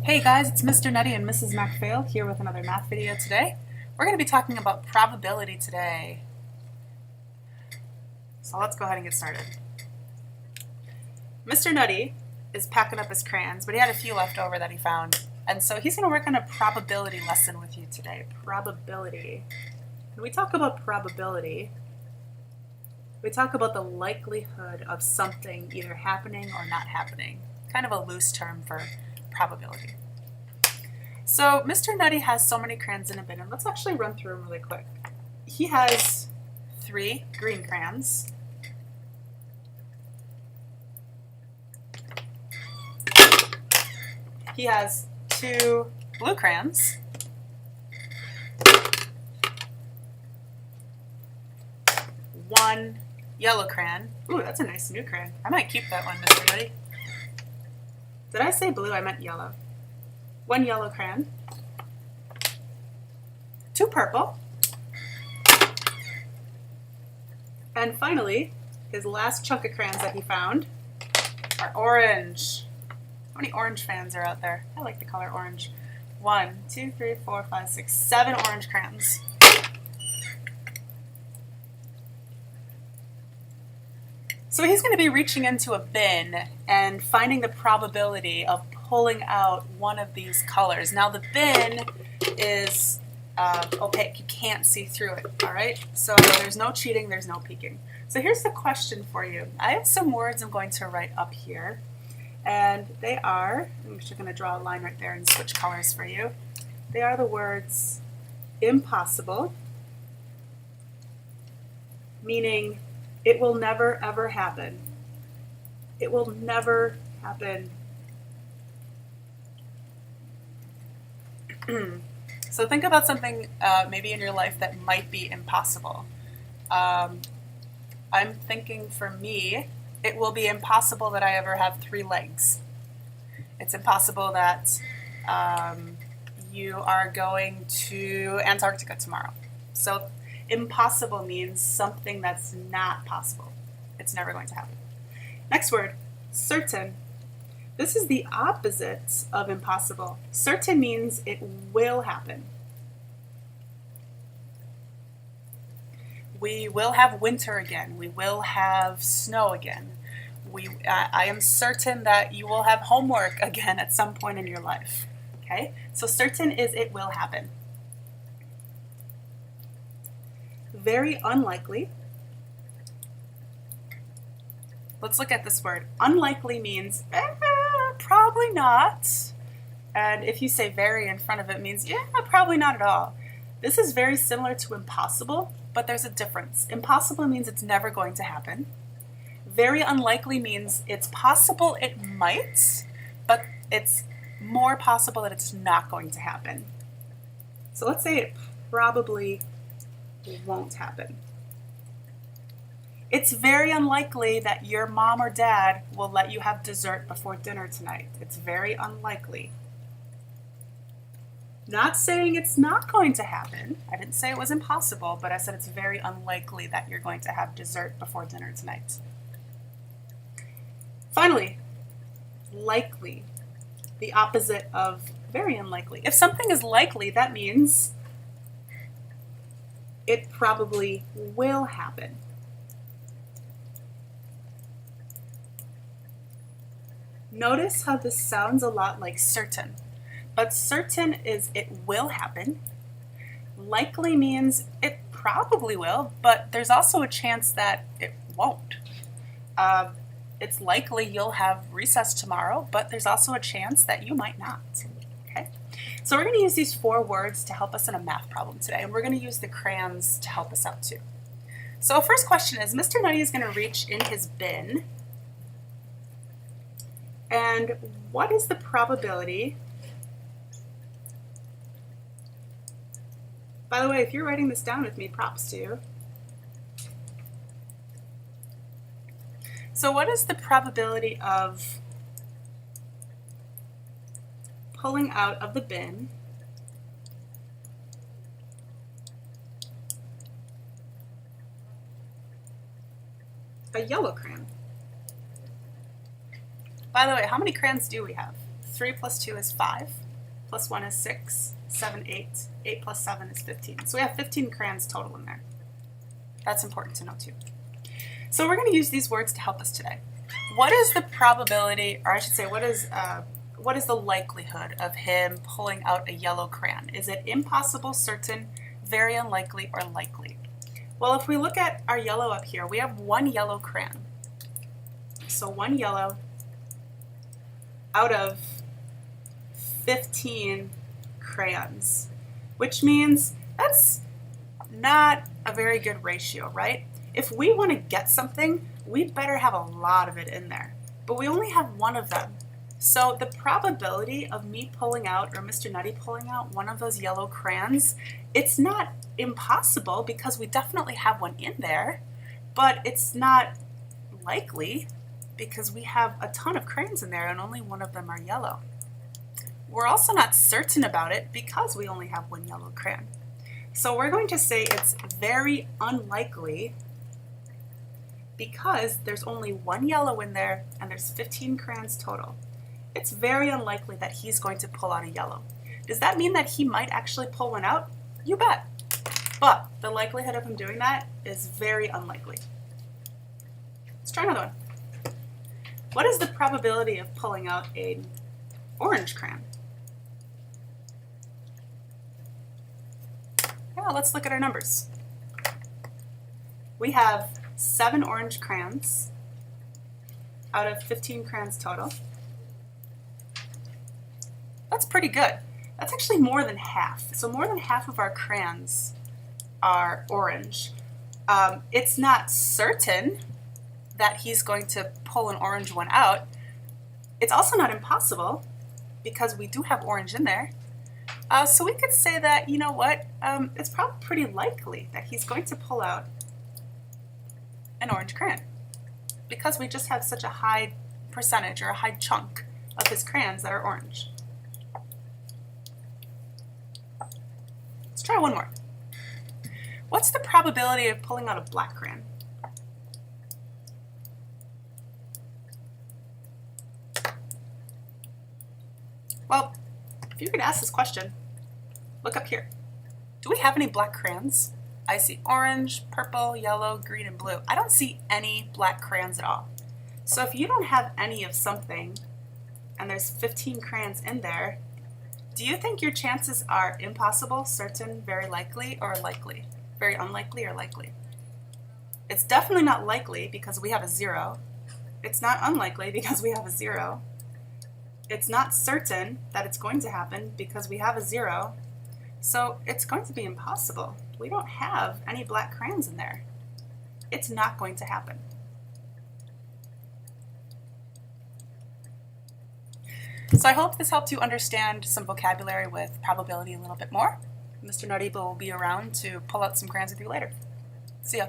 Hey guys, it's Mr. Nutty and Mrs. MacPhail here with another math video today. We're going to be talking about probability today. So let's go ahead and get started. Mr. Nutty is packing up his crayons, but he had a few left over that he found. And so he's going to work on a probability lesson with you today. Probability. When we talk about probability, we talk about the likelihood of something either happening or not happening. Kind of a loose term for probability. So Mr. Nutty has so many crayons in a bin, and let's actually run through them really quick. He has 3 green crayons, he has 2 blue crayons, 1 yellow crayon. Ooh, that's a nice new crayon. I might keep that one, Mr. Nutty. Did I say blue? I meant yellow. 1 yellow crayon, 2 purple, and finally, his last chunk of crayons that he found are orange. How many orange fans are out there? I like the color orange. 1, 2, 3, 4, 5, 6, 7 orange crayons. So he's going to be reaching into a bin and finding the probability of pulling out one of these colors. Now the bin is opaque. You can't see through it, all right? So there's no cheating, there's no peeking. So here's the question for you. I have some words I'm going to write up here, and they are, I'm just going to draw a line right there and switch colors for you. They are the words impossible, meaning it will never ever happen. It will never happen. So think about something maybe in your life that might be impossible. I'm thinking for me, it will be impossible that I ever have 3 legs. It's impossible that you are going to Antarctica tomorrow. So impossible means something that's not possible. It's never going to happen. Next word, certain. This is the opposite of impossible. Certain means it will happen. We will have winter again. We will have snow again. I am certain that you will have homework again at some point in your life. Okay? So certain is it will happen. Very unlikely. Let's look at this word. Unlikely means probably not. And if you say very in front of it means probably not at all. This is very similar to impossible, but there's a difference. Impossible means it's never going to happen. Very unlikely means it's possible it might, but it's more possible that it's not going to happen. So let's say it probably won't happen. It's very unlikely that your mom or dad will let you have dessert before dinner tonight. It's very unlikely. Not saying it's not going to happen. I didn't say it was impossible, but I said it's very unlikely that you're going to have dessert before dinner tonight. Finally, likely, the opposite of very unlikely. If something is likely, that means it probably will happen. Notice how this sounds a lot like certain, but certain is it will happen. Likely means it probably will, but there's also a chance that it won't. It's likely you'll have recess tomorrow, but there's also a chance that you might not. Okay? So we're going to use these 4 words to help us in a math problem today, and we're going to use the crayons to help us out too. So first question is, Mr. Nutty is going to reach in his bin, and what is the probability? By the way, if you're writing this down with me, props to you. So what is the probability of pulling out of the bin a yellow crayon? By the way, how many crayons do we have? 3 plus 2 is 5, plus 1 is 6, 7, 8, 8 plus 7 is 15. So we have 15 crayons total in there. That's important to know too. So we're going to use these words to help us today. What is the probability, or I should say, what is the likelihood of him pulling out a yellow crayon? Is it impossible, certain, very unlikely, or likely? Well, if we look at our yellow up here, we have one yellow crayon. So one yellow out of 15 crayons, which means that's not a very good ratio, right? If we want to get something, we better have a lot of it in there, but we only have one of them. So the probability of me pulling out, or Mr. Nutty pulling out, one of those yellow crayons, it's not impossible because we definitely have one in there, but it's not likely because we have a ton of crayons in there and only one of them are yellow. We're also not certain about it because we only have one yellow crayon. So we're going to say it's very unlikely because there's only one yellow in there and there's 15 crayons total. It's very unlikely that he's going to pull out a yellow. Does that mean that he might actually pull one out? You bet. But the likelihood of him doing that is very unlikely. Let's try another one. What is the probability of pulling out an orange crayon? Yeah, let's look at our numbers. We have 7 orange crayons out of 15 crayons total. That's pretty good. That's actually more than half. So more than half of our crayons are orange. It's not certain that he's going to pull an orange one out. It's also not impossible because we do have orange in there. So we could say that, you know what, it's probably pretty likely that he's going to pull out an orange crayon because we just have such a high percentage or a high chunk of his crayons that are orange. Let's try one more. What's the probability of pulling out a black crayon? Well, if you could ask this question, look up here. Do we have any black crayons? I see orange, purple, yellow, green, and blue. I don't see any black crayons at all. So if you don't have any of something and there's 15 crayons in there, do you think your chances are impossible, certain, very likely, or likely? Very unlikely or likely? It's definitely not likely because we have a 0. It's not unlikely because we have a 0. It's not certain that it's going to happen because we have a 0. So it's going to be impossible. We don't have any black crayons in there. It's not going to happen. So I hope this helped you understand some vocabulary with probability a little bit more. Mr. Nutty will be around to pull out some crayons with you later. See ya.